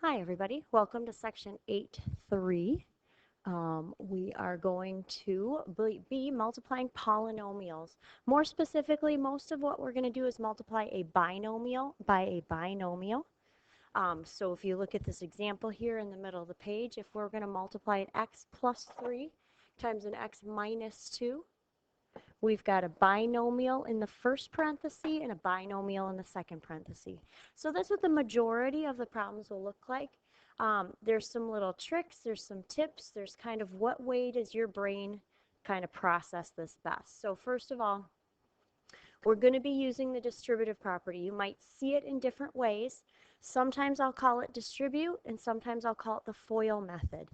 Hi everybody, welcome to section 8.3. We are going to be multiplying polynomials. More specifically, most of what we're going to do is multiply a binomial by a binomial. So if you look at this example here in the middle of the page, if we're going to multiply an x plus 3 times an x minus 2, we've got a binomial in the first parenthesis and a binomial in the second parenthesis. So that's what the majority of the problems will look like. There's some little tricks, there's some tips, there's kind of what way does your brain kind of process this best. So first of all, we're going to be using the distributive property. You might see it in different ways. Sometimes I'll call it distribute, and sometimes I'll call it the FOIL method.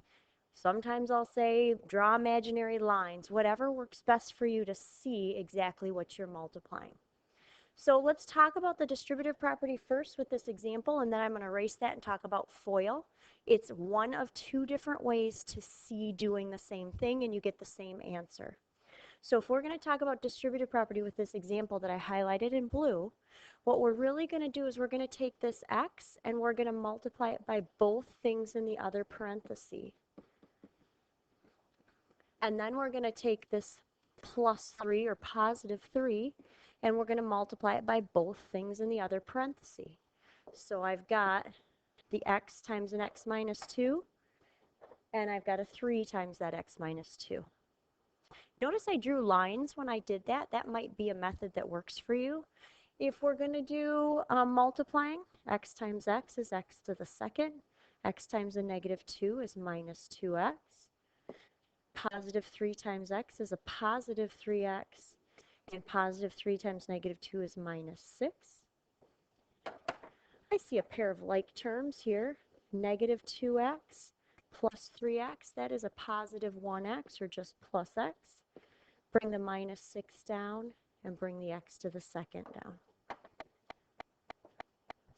Sometimes I'll say draw imaginary lines, whatever works best for you to see exactly what you're multiplying. So let's talk about the distributive property first with this example, and then I'm going to erase that and talk about FOIL. It's one of two different ways to see doing the same thing and you get the same answer. So if we're going to talk about distributive property with this example that I highlighted in blue, what we're really going to do is we're going to take this x and we're going to multiply it by both things in the other parenthesis. And then we're going to take this plus 3 or positive 3 and we're going to multiply it by both things in the other parenthesis. So I've got the x times an x minus 2 and I've got a 3 times that x minus 2. Notice I drew lines when I did that. That might be a method that works for you. If we're going to do multiplying, x times x is x to the second. X times a negative 2 is minus 2x. Positive 3 times x is a positive 3x. And positive 3 times negative 2 is minus 6. I see a pair of like terms here. Negative 2x plus 3x, that is a positive 1x or just plus x. Bring the minus 6 down and bring the x to the second down.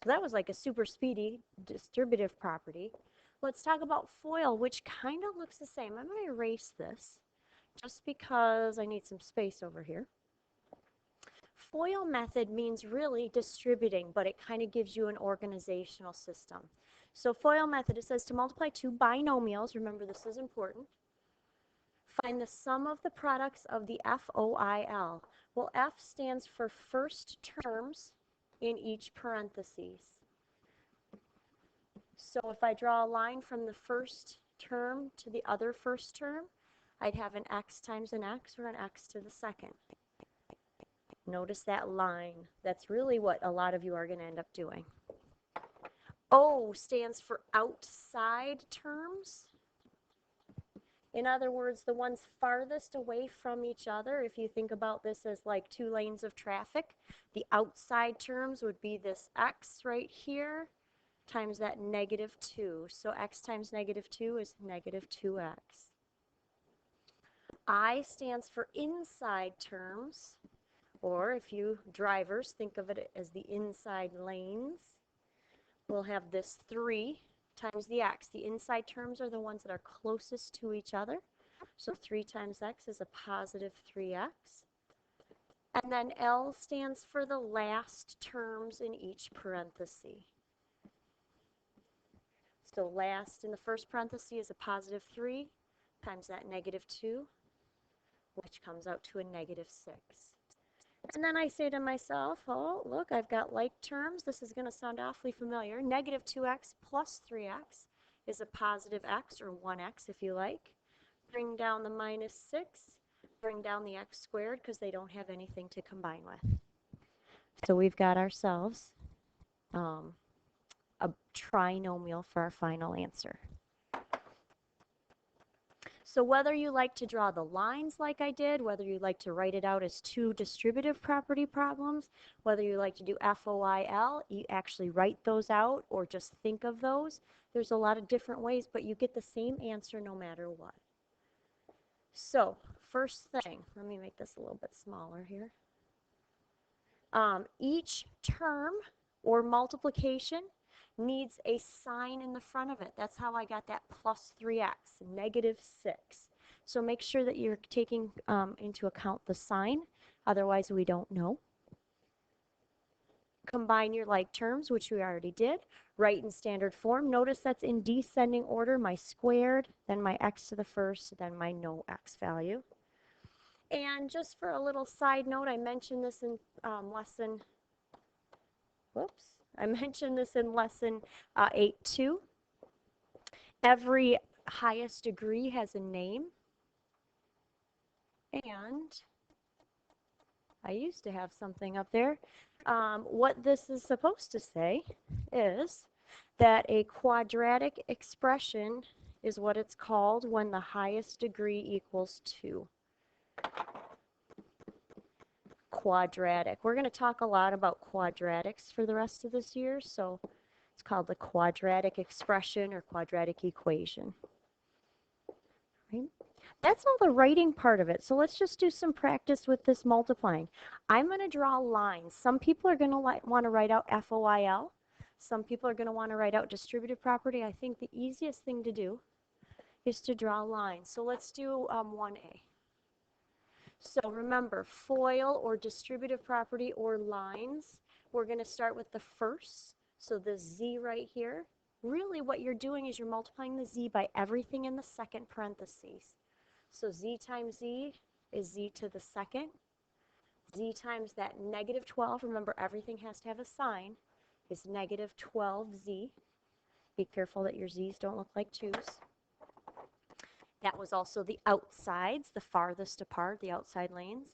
So that was like a super speedy distributive property. Let's talk about FOIL, which kind of looks the same. I'm going to erase this just because I need some space over here. FOIL method means really distributing, but it kind of gives you an organizational system. So FOIL method, it says to multiply two binomials. Remember, this is important. Find the sum of the products of the FOIL. Well, F stands for first terms in each parenthesis. So if I draw a line from the first term to the other first term, I'd have an x times an x or an x to the second. Notice that line. That's really what a lot of you are going to end up doing. O stands for outside terms. In other words, the ones farthest away from each other, if you think about this as like two lanes of traffic, the outside terms would be this x right here times that negative 2. So x times negative 2 is negative 2x. I stands for inside terms, or if you drivers think of it as the inside lanes, we'll have this 3 times the x. The inside terms are the ones that are closest to each other. So 3 times x is a positive 3x. And then L stands for the last terms in each parenthesis. So last in the first parenthesis is a positive 3 times that negative 2, which comes out to a negative 6. And then I say to myself, oh, look, I've got like terms. This is going to sound awfully familiar. Negative 2x plus 3x is a positive x, or 1x if you like. Bring down the minus 6. Bring down the x squared because they don't have anything to combine with. So we've got ourselves a trinomial for our final answer. So whether you like to draw the lines like I did, whether you like to write it out as two distributive property problems, whether you like to do FOIL, you actually write those out or just think of those. There's a lot of different ways, but you get the same answer no matter what. So first thing, let me make this a little bit smaller here. Each term or multiplication needs a sign in the front of it. That's how I got that plus 3x, negative 6. So make sure that you're taking into account the sign, otherwise we don't know. Combine your like terms, which we already did. Write in standard form. Notice that's in descending order, my squared, then my x to the first, then my no x value. And just for a little side note, I mentioned this in lesson 8.2. Every highest degree has a name. And I used to have something up there. What this is supposed to say is that a quadratic expression is what it's called when the highest degree equals 2. Quadratic. We're going to talk a lot about quadratics for the rest of this year, so it's called the quadratic expression or quadratic equation. Right? That's all the writing part of it. So let's just do some practice with this multiplying. I'm going to draw lines. Some people are going to want to write out FOIL. Some people are going to want to write out distributive property. I think the easiest thing to do is to draw lines. So let's do 1A. So remember, FOIL or distributive property or lines, we're going to start with the first. So the Z right here. Really what you're doing is you're multiplying the Z by everything in the second parentheses. So Z times Z is Z to the second. Z times that negative 12, remember everything has to have a sign, is negative 12Z. Be careful that your Z's don't look like 2's. That was also the outsides, the farthest apart, the outside lanes.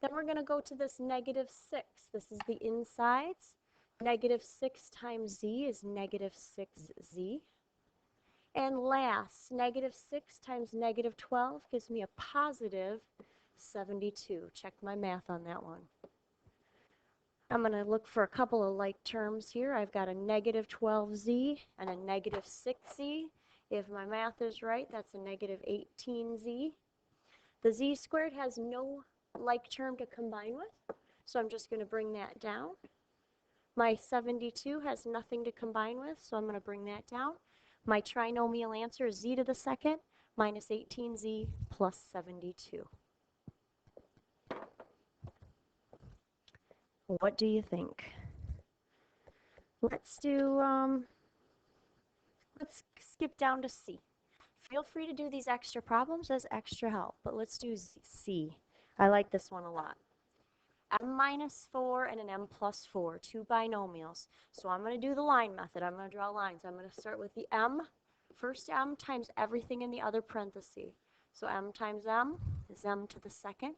Then we're going to go to this negative 6. This is the insides. Negative 6 times Z is negative 6Z. And last, negative 6 times negative 12 gives me a positive 72. Check my math on that one. I'm going to look for a couple of like terms here. I've got a negative 12Z and a negative 6Z. If my math is right, that's a negative 18Z. The Z squared has no like term to combine with, so I'm just going to bring that down. My 72 has nothing to combine with, so I'm going to bring that down. My trinomial answer is Z to the second minus 18Z plus 72. What do you think? Let's skip down to C. Feel free to do these extra problems as extra help, but let's do C. I like this one a lot. M minus 4 and an M plus 4, two binomials. So I'm going to do the line method. I'm going to draw lines. I'm going to start with the M, first M times everything in the other parenthesis. So M times M is M to the second.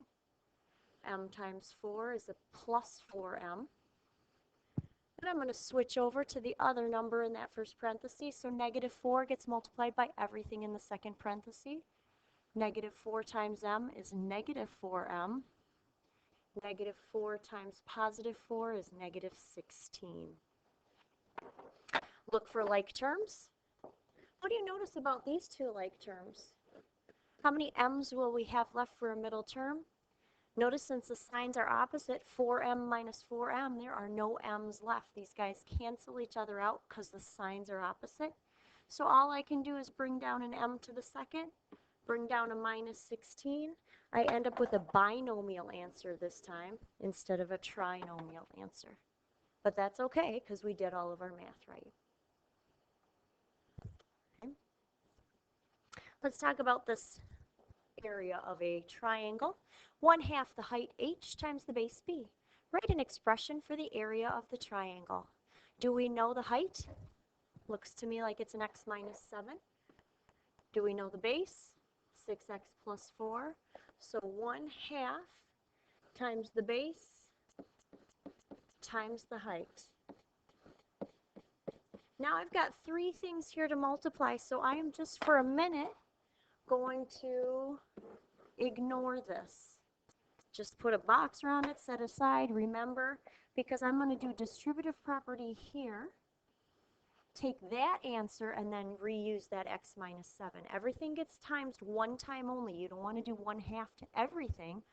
M times 4 is a plus 4M. And I'm going to switch over to the other number in that first parenthesis. So negative 4 gets multiplied by everything in the second parenthesis. Negative 4 times M is negative 4M. Negative 4 times positive 4 is negative 16. Look for like terms. What do you notice about these two like terms? How many M's will we have left for a middle term? Notice since the signs are opposite, 4M minus 4M, there are no M's left. These guys cancel each other out because the signs are opposite. So all I can do is bring down an M to the second, bring down a minus 16. I end up with a binomial answer this time instead of a trinomial answer. But that's okay because we did all of our math right. Okay. Let's talk about this area of a triangle. 1/2 the height h times the base b. Write an expression for the area of the triangle. Do we know the height? Looks to me like it's an x minus 7. Do we know the base? 6x plus 4. So 1/2 times the base times the height. Now I've got 3 things here to multiply, so I am just for a minute going to ignore this. Just put a box around it, set aside, remember, because I'm going to do distributive property here. Take that answer and then reuse that x minus 7. Everything gets times one time only. You don't want to do 1/2 to everything.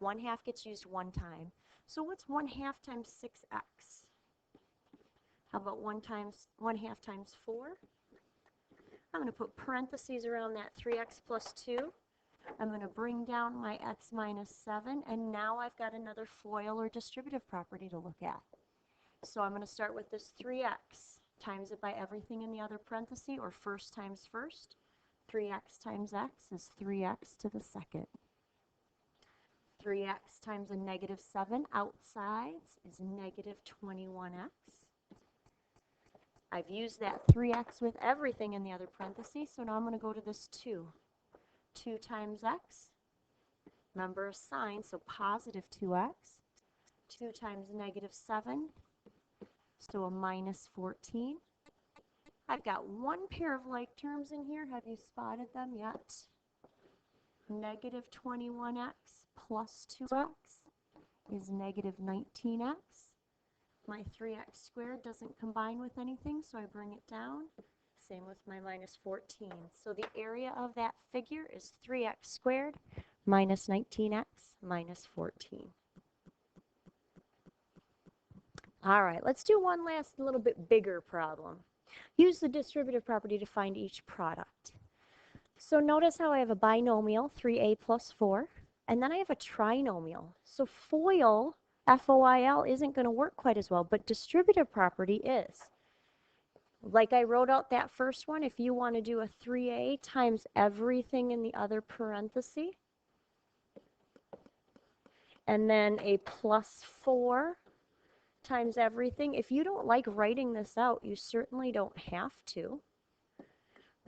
1/2 gets used one time. So what's 1/2 times 6x? How about 1/2 times 4? I'm going to put parentheses around that 3x plus 2. I'm going to bring down my x minus 7, and now I've got another FOIL or distributive property to look at. So I'm going to start with this 3x, times it by everything in the other parenthesis, or first times first. 3x times x is 3x to the second. 3x times a negative 7 outsides is negative 21x. I've used that 3x with everything in the other parentheses, so now I'm going to go to this 2. 2 times x, remember a sign, so positive 2x. 2 times negative 7, so a minus 14. I've got one pair of like terms in here. Have you spotted them yet? Negative 21x plus 2x is negative 19x. My 3x squared doesn't combine with anything, so I bring it down. Same with my minus 14. So the area of that figure is 3x squared minus 19x minus 14. All right, let's do one last little bit bigger problem. Use the distributive property to find each product. So notice how I have a binomial, 3a plus 4, and then I have a trinomial. So FOIL, F-O-I-L, isn't going to work quite as well, but distributive property is. Like I wrote out that first one, if you want to do a 3a times everything in the other parenthesis, and then a plus 4 times everything. If you don't like writing this out, you certainly don't have to.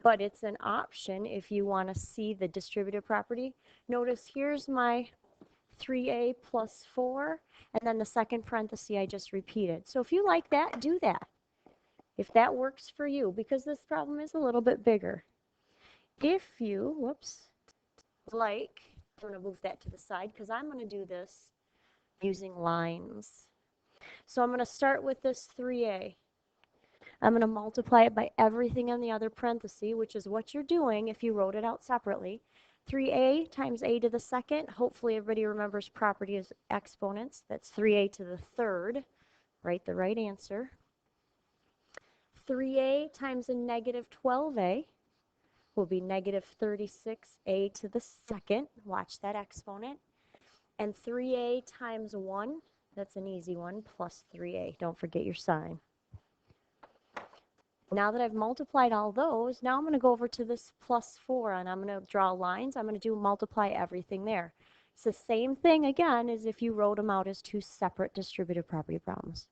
But it's an option if you want to see the distributive property. Notice here's my 3a plus 4, and then the second parenthesis I just repeated. So if you like that, do that. If that works for you, because this problem is a little bit bigger. If you, like, I'm going to move that to the side because I'm going to do this using lines. So I'm going to start with this 3a. I'm going to multiply it by everything in the other parenthesis, which is what you're doing if you wrote it out separately. 3a times a to the second. Hopefully everybody remembers property as exponents. That's 3a to the third. Write the right answer. 3a times a negative 12a will be negative 36a to the second. Watch that exponent. And 3a times 1, that's an easy one, plus 3a. Don't forget your sign. Now that I've multiplied all those, now I'm going to go over to this plus 4, and I'm going to draw lines. I'm going to multiply everything there. It's the same thing, again, as if you wrote them out as two separate distributive property problems.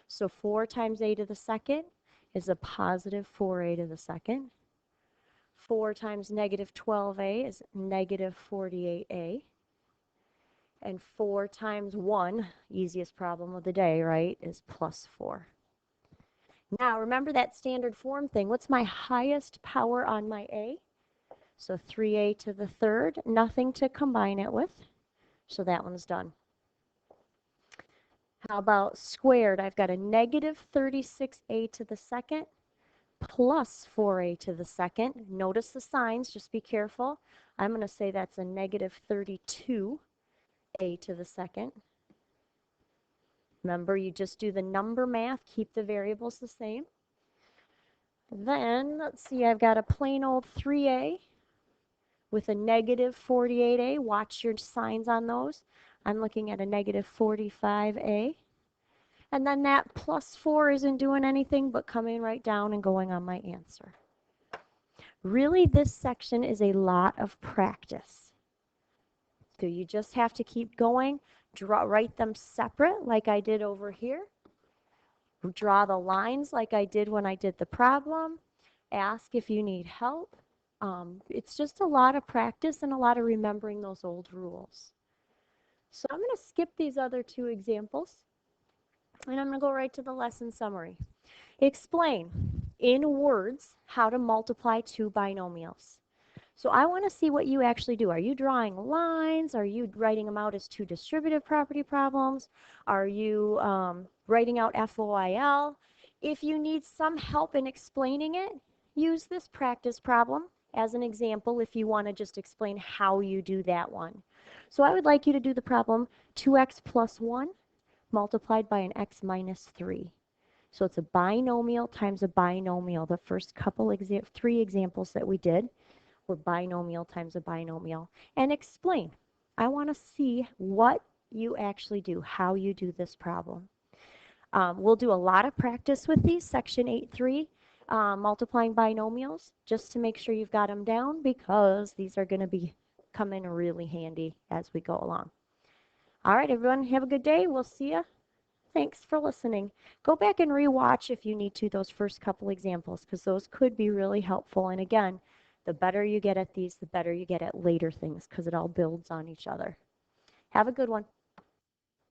So 4 times a to the second is a positive 4a to the second. 4 times negative 12a is negative 48a. And 4 times 1, easiest problem of the day, right, is plus 4. Now, remember that standard form thing. What's my highest power on my a? So 3a to the third, nothing to combine it with. So that one's done. How about squared? I've got a negative 36a to the second plus 4a to the second. Notice the signs, just be careful. I'm going to say that's a negative 32a to the second. Remember, you just do the number math, keep the variables the same. Then, let's see, I've got a plain old 3a with a negative 48a. Watch your signs on those. I'm looking at a negative 45a. And then that plus 4 isn't doing anything but coming right down and going on my answer. Really, this section is a lot of practice. So you just have to keep going. Write them separate like I did over here. Draw the lines like I did when I did the problem. Ask if you need help. It's just a lot of practice and a lot of remembering those old rules. So I'm going to skip these other two examples, and I'm going to go right to the lesson summary. Explain in words how to multiply two binomials. So I want to see what you actually do. Are you drawing lines? Are you writing them out as two distributive property problems? Are you writing out FOIL? If you need some help in explaining it, use this practice problem as an example if you want to just explain how you do that one. So I would like you to do the problem 2x plus 1 multiplied by an x minus 3. So it's a binomial times a binomial. The first couple, three examples that we did were binomial times a binomial. And explain. I want to see what you actually do, how you do this problem. We'll do a lot of practice with these, section 8.3, multiplying binomials, just to make sure you've got them down because these are going to be come in really handy as we go along. All right, everyone, have a good day. We'll see you. Thanks for listening. Go back and rewatch if you need to those first couple examples because those could be really helpful. And again, the better you get at these, the better you get at later things because it all builds on each other. Have a good one.